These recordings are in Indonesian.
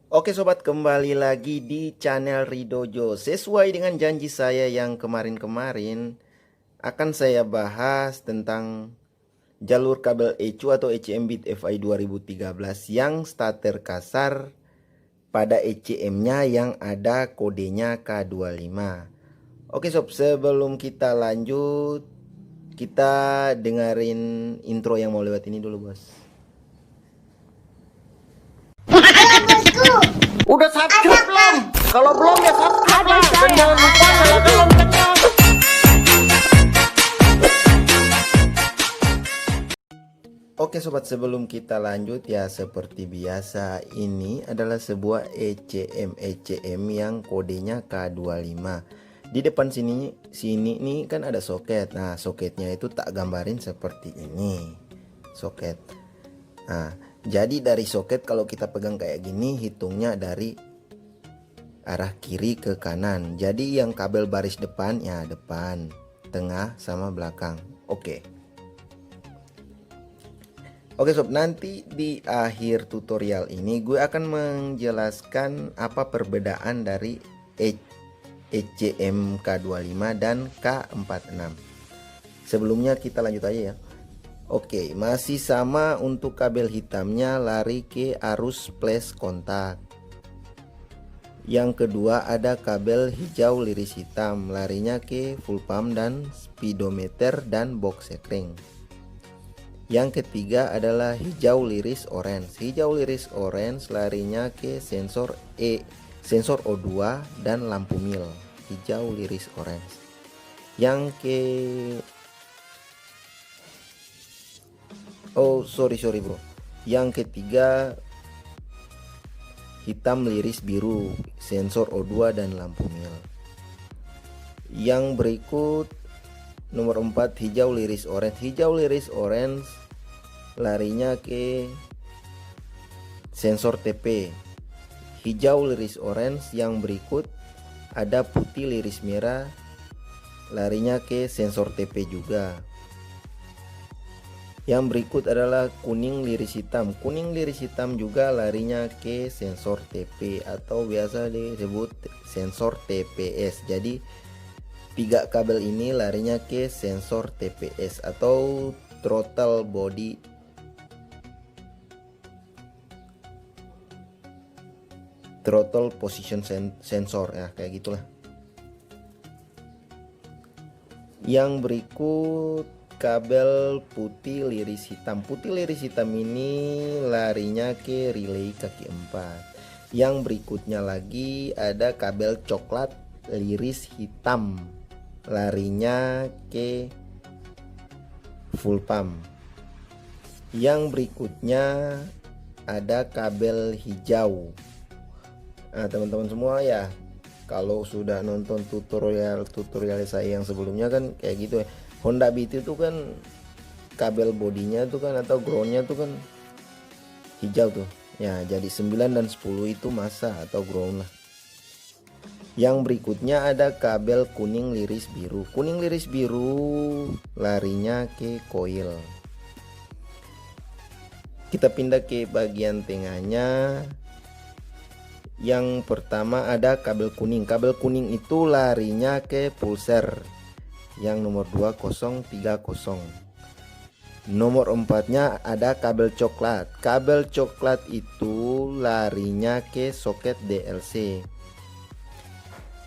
Oke sobat, kembali lagi di channel Ridojo. Sesuai dengan janji saya yang kemarin-kemarin, akan saya bahas tentang jalur kabel ECU atau ECM Bit FI 2013 yang starter kasar pada ECM-nya yang ada kodenya K25. Oke sob, sebelum kita lanjut, kita dengerin intro yang mau lewat ini dulu bos. Udah subscribe belum? Kalau belum ya subscribe lah. Dan jangan lupa nyalakan loncengnya. Oke sobat, sebelum kita lanjut ya, seperti biasa ini adalah sebuah ECM yang kodenya K25. Di depan sini nih kan ada soket. Nah, soketnya itu tak gambarin seperti ini. Soket. Nah, jadi dari soket kalau kita pegang kayak gini, hitungnya dari arah kiri ke kanan. Jadi yang kabel baris depan ya depan, tengah sama belakang. Oke sob, nanti di akhir tutorial ini gue akan menjelaskan apa perbedaan dari ECM K25 dan K46. Sebelumnya kita lanjut aja ya. Oke, masih sama untuk kabel hitamnya, lari ke arus plus kontak. Yang kedua ada kabel hijau liris hitam, larinya ke full pump dan speedometer dan box sekring. Yang ketiga adalah hijau liris orange. Hijau liris orange larinya ke sensor O2 dan lampu mil. Hijau liris orange. Yang ke sorry bro. Yang ketiga hitam liris biru, sensor O2 dan lampu mil. Yang berikut nomor 4 hijau liris orange. Hijau liris orange larinya ke sensor TP. Hijau liris orange yang berikut ada putih liris merah, larinya ke sensor TP juga. Yang berikut adalah kuning liris hitam. Kuning liris hitam juga larinya ke sensor TP atau biasa disebut sensor TPS. Jadi tiga kabel ini larinya ke sensor TPS atau throttle body throttle position sensor ya, kayak gitulah. Yang berikut kabel putih liris hitam. Putih liris hitam ini larinya ke relay kaki 4. Yang berikutnya lagi ada kabel coklat liris hitam, larinya ke full pump. Yang berikutnya ada kabel hijau. Nah teman-teman semua ya, kalau sudah nonton tutorial saya yang sebelumnya kan kayak gitu ya. Honda Beat itu kan kabel bodinya tuh kan atau groundnya tuh kan hijau tuh ya, jadi 9 dan 10 itu masa atau ground lah. Yang berikutnya ada kabel kuning liris biru. Kuning liris biru larinya ke coil. Kita pindah ke bagian tengahnya. Yang pertama ada kabel kuning. Kabel kuning itu larinya ke pulser yang nomor 2030. Nomor 4-nya ada kabel coklat. Kabel coklat itu larinya ke soket DLC.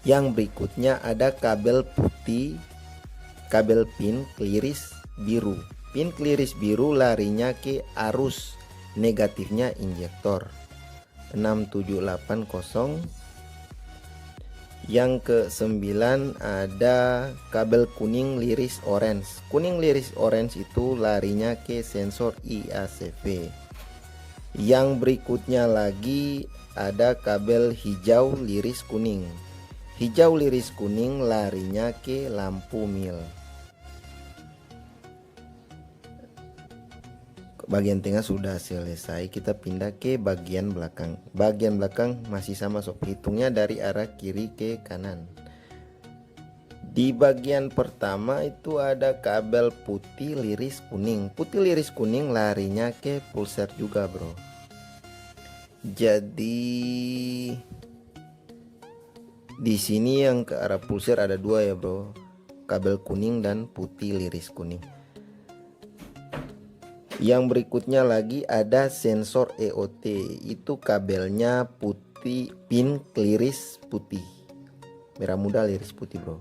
Yang berikutnya ada kabel putih, kabel pin liris biru. Pin liris biru larinya ke arus negatifnya injektor 6780. Yang ke-9 ada kabel kuning liris orange. Kuning liris orange itu larinya ke sensor IACV. Yang berikutnya lagi ada kabel hijau liris kuning. Hijau liris kuning larinya ke lampu mil. Bagian tengah sudah selesai, kita pindah ke bagian belakang. Bagian belakang masih sama sob, hitungnya dari arah kiri ke kanan. Di bagian pertama itu ada kabel putih liris kuning. Putih liris kuning larinya ke pulser juga bro. Jadi di sini yang ke arah pulsir ada dua ya bro, kabel kuning dan putih liris kuning. Yang berikutnya lagi ada sensor EOT, itu kabelnya putih, pink liris putih, merah muda liris putih bro.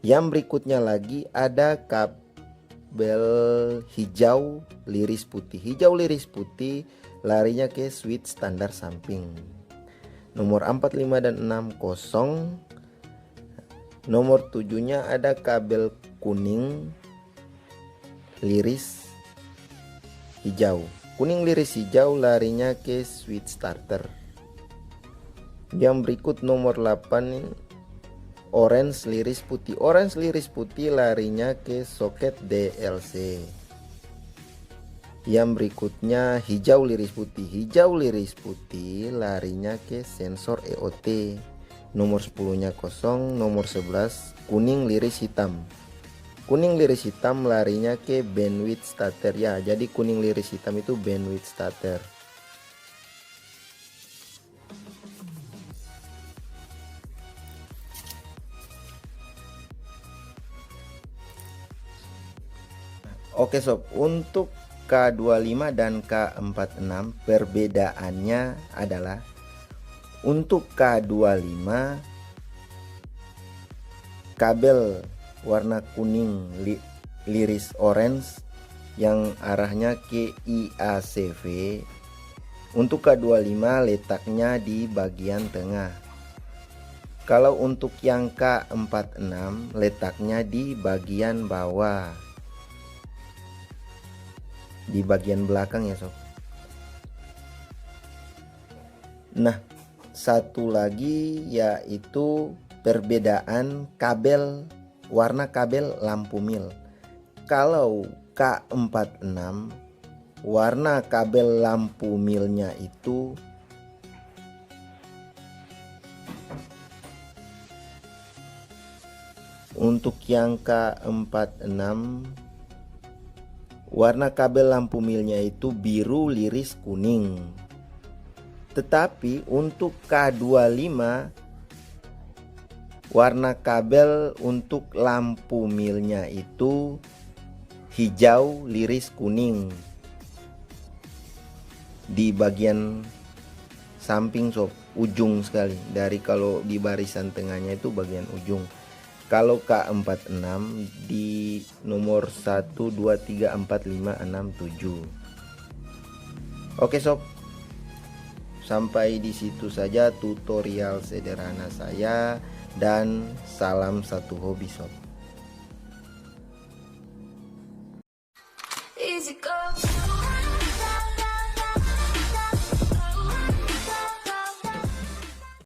Yang berikutnya lagi ada kabel hijau liris putih. Hijau liris putih larinya ke switch standar samping. Nomor 4, 5 dan 6 kosong. Nomor 7-nya ada kabel kuning liris hijau. Kuning liris hijau larinya ke switch starter. Yang berikut nomor 8 orange liris putih. Orange liris putih larinya ke soket DLC. Yang berikutnya hijau liris putih. Hijau liris putih larinya ke sensor EOT. Nomor 10-nya kosong. Nomor 11 kuning liris hitam. Kuning liris hitam larinya ke bandwidth starter ya. Jadi kuning liris hitam itu bandwidth starter. Oke sob, untuk K25 dan K46 perbedaannya adalah untuk K25 kabel warna kuning liris orange yang arahnya ke IACV. Untuk K25 letaknya di bagian tengah. Kalau untuk yang K46 letaknya di bagian bawah, di bagian belakang ya sob. Nah, satu lagi yaitu perbedaan kabel, warna kabel lampu mil. Kalau K46 warna kabel lampu milnya itu untuk yang K46 warna kabel lampu milnya itu biru liris kuning. Tetapi untuk K25 warna kabel untuk lampu milnya itu hijau liris kuning di bagian samping sob, ujung sekali. Dari kalau di barisan tengahnya itu bagian ujung. Kalau K46 di nomor 1, 2, 3, 4, 5, 6, 7. Oke sob, sampai di situ saja tutorial sederhana saya, dan salam satu hobi sob. Easy go.